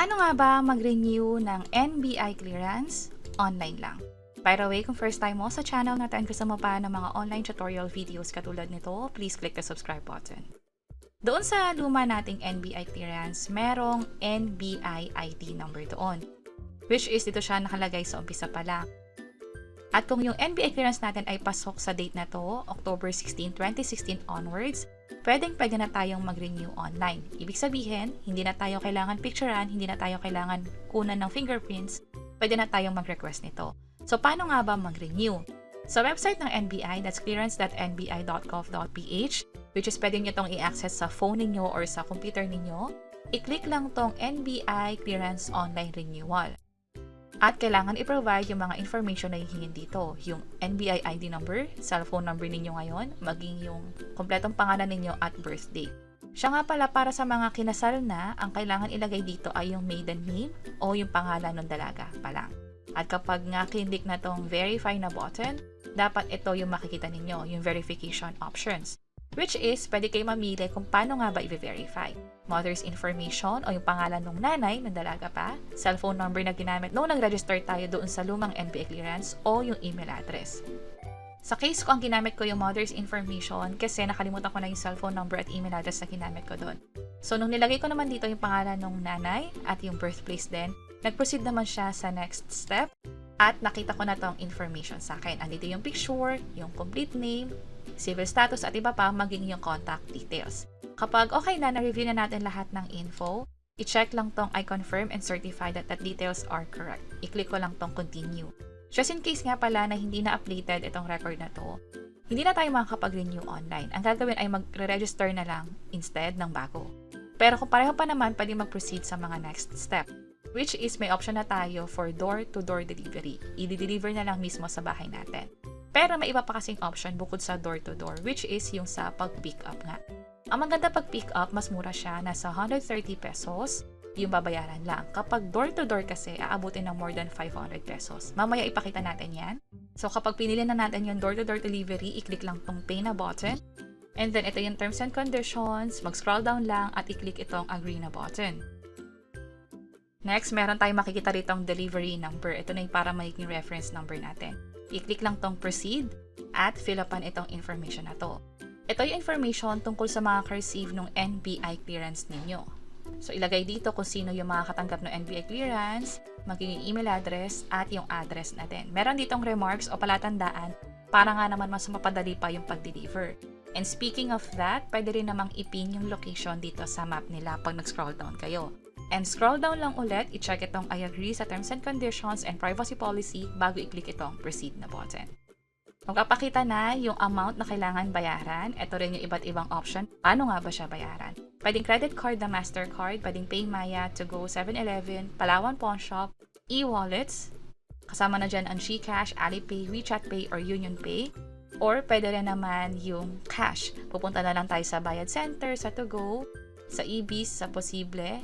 Paano nga ba mag-renew ng NBI Clearance? Online lang. By the way, kung first time mo sa channel natin, gusto mo pa ng mga online tutorial videos katulad nito, please click the subscribe button. Doon sa luma nating NBI Clearance, merong NBI ID number doon, which is dito siya nakalagay sa umpisa pa lang. At kung yung NBI Clearance natin ay pasok sa date na to, October 16, 2016 onwards, pwede na tayong mag-renew online. Ibig sabihin, hindi na tayo kailangan picturean, hindi na tayo kailangan kunan ng fingerprints, pwede na tayong mag-request nito. So, paano nga ba mag-renew? Sa website ng NBI, that's clearance.nbi.gov.ph, which is pwede nyo itong i-access sa phone ninyo or sa computer ninyo, i-click lang tong NBI Clearance Online Renewal. At kailangan i-provide yung mga information na hihingin dito. Yung NBI ID number, cellphone number ninyo ngayon, maging yung kompletong pangalan ninyo at birth date. Siya nga pala para sa mga kinasal na, ang kailangan ilagay dito ay yung maiden name o yung pangalan ng dalaga pa lang. At kapag nga click na tong verify na button, dapat ito yung makikita ninyo, yung verification options. Which is, pwede kayo mamili kung paano nga ba i-verify. Mother's information o yung pangalan ng nanay, ng dalaga pa, cellphone number na ginamit nung nag-register tayo doon sa lumang NBI Clearance o yung email address. Sa case ko, ang ginamit ko yung mother's information kasi nakalimutan ko na yung cellphone number at email address na ginamit ko doon. So, nung nilagay ko naman dito yung pangalan ng nanay at yung birthplace din, nag-proceed naman siya sa next step at nakita ko na tong information sa akin. Andito yung picture, yung complete name, civil status at iba pa, maging yung contact details. Kapag okay na-review na natin lahat ng info, i-check lang tong I confirm and certify that details are correct. I-click ko lang tong continue. Just in case nga pala na hindi na updated itong record na to, hindi na tayo makakapag-renew online. Ang gagawin ay mag-register na lang instead ng bago. Pero kung pareho pa naman, pwede mag-proceed sa mga next step, which is may option na tayo for door-to-door delivery. I-deliver na lang mismo sa bahay natin. Pero may iba pa kasing option bukod sa door-to-door, which is yung sa pag-pick up nga. Ang maganda pag-pick up, mas mura siya, nasa 130 pesos yung babayaran lang. Kapag door-to-door kasi, aabutin ng more than 500 pesos. Mamaya ipakita natin yan. So kapag pinili na natin yung door-to-door delivery, i-click lang tong pay na button. And then ito yung terms and conditions, mag-scroll down lang at i-click itong agree na button. Next, meron tayong makikita ritong delivery number. Ito na yung para magiging reference number natin. I-click lang tong proceed at fill upan itong information na to. Ito yung information tungkol sa mga ka-receive ng NBI clearance ninyo. So, ilagay dito kung sino yung mga katanggap ng NBI clearance, magiging email address at yung address na din. Meron ditong remarks o palatandaan para nga naman mas mapadali pa yung pag-deliver. And speaking of that, pwede rin namang ipin yung location dito sa map nila pag nag-scroll down kayo. And scroll down lang ulit, i-check itong I agree sa terms and conditions and privacy policy bago i-click itong proceed na button. Magpapakita na yung amount na kailangan bayaran. Ito rin yung iba't ibang option. Paano nga ba siya bayaran? Pwedeng credit card na Mastercard, pwedeng PayMaya, To Go, 7-Eleven, Palawan Pawn Shop, e-wallets, kasama na dyan ang GCash, Alipay, WeChat Pay, or Union Pay. Or pwede rin naman yung cash. Pupunta na lang tayo sa Bayad Center, sa To Go, sa EBs, sa Posible,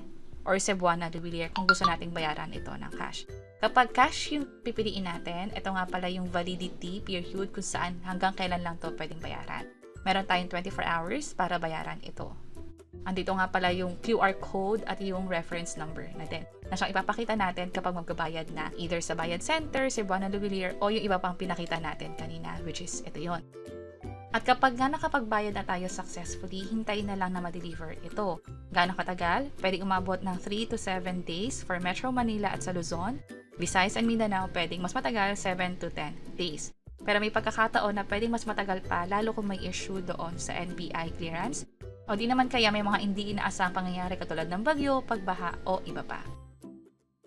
or Cebuana de Villar kung gusto nating bayaran ito ng cash. Kapag cash yung pipiliin natin, ito nga pala yung validity period kung saan hanggang kailan lang to pwedeng bayaran. Meron tayong 24 hours para bayaran ito. Andito nga pala yung QR code at yung reference number natin na siyang ipapakita natin kapag magbabayad na either sa Bayad Center, Cebuana de Villar o yung iba pang pinakita natin kanina, which is ito yon. At kapag nga nakapagbayad na tayo successfully, hintayin na lang na ma-deliver ito. Gaano katagal? Pwedeng umabot ng 3 to 7 days for Metro Manila at sa Luzon. Visayas and Mindanao, pwedeng mas matagal, 7 to 10 days. Pero may pagkakataon na pwedeng mas matagal pa, lalo kung may issue doon sa NBI clearance. O di naman kaya may mga hindi inaasahang pangyayari katulad ng bagyo, pagbaha o iba pa.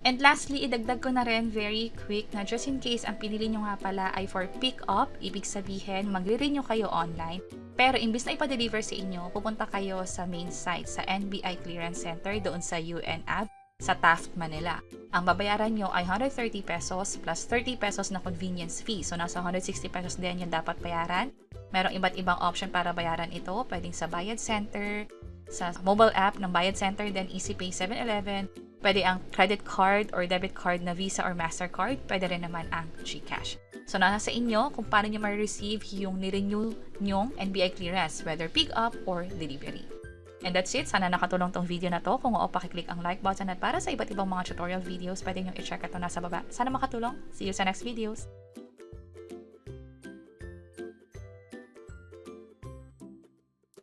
And lastly, idagdag ko na rin very quick na just in case ang pinili nyo nga pala ay for pick up, ibig sabihin magre-renew kayo online, pero imbis na ipa-deliver sa inyo, pupunta kayo sa main site sa NBI Clearance Center doon sa UNAB sa Taft, Manila. Ang babayaran nyo ay 130 pesos plus 30 pesos na convenience fee. So nasa 160 pesos din yung dapat bayaran. Merong iba't ibang option para bayaran ito, pwedeng sa Bayad Center, sa mobile app ng Bayad Center, then EasyPay, 7-Eleven, pwede ang credit card or debit card na Visa or Mastercard, pwede rin naman ang GCash. So, nasa sa inyo kung paano nyo ma-receive yung nirenew nyong NBI clearance, whether pick up or delivery. And that's it. Sana nakatulong tong video na to. Kung oo, pakiclick ang like button at para sa iba't ibang mga tutorial videos, pwede nyo i-check ito nasa baba. Sana makatulong. See you sa next videos.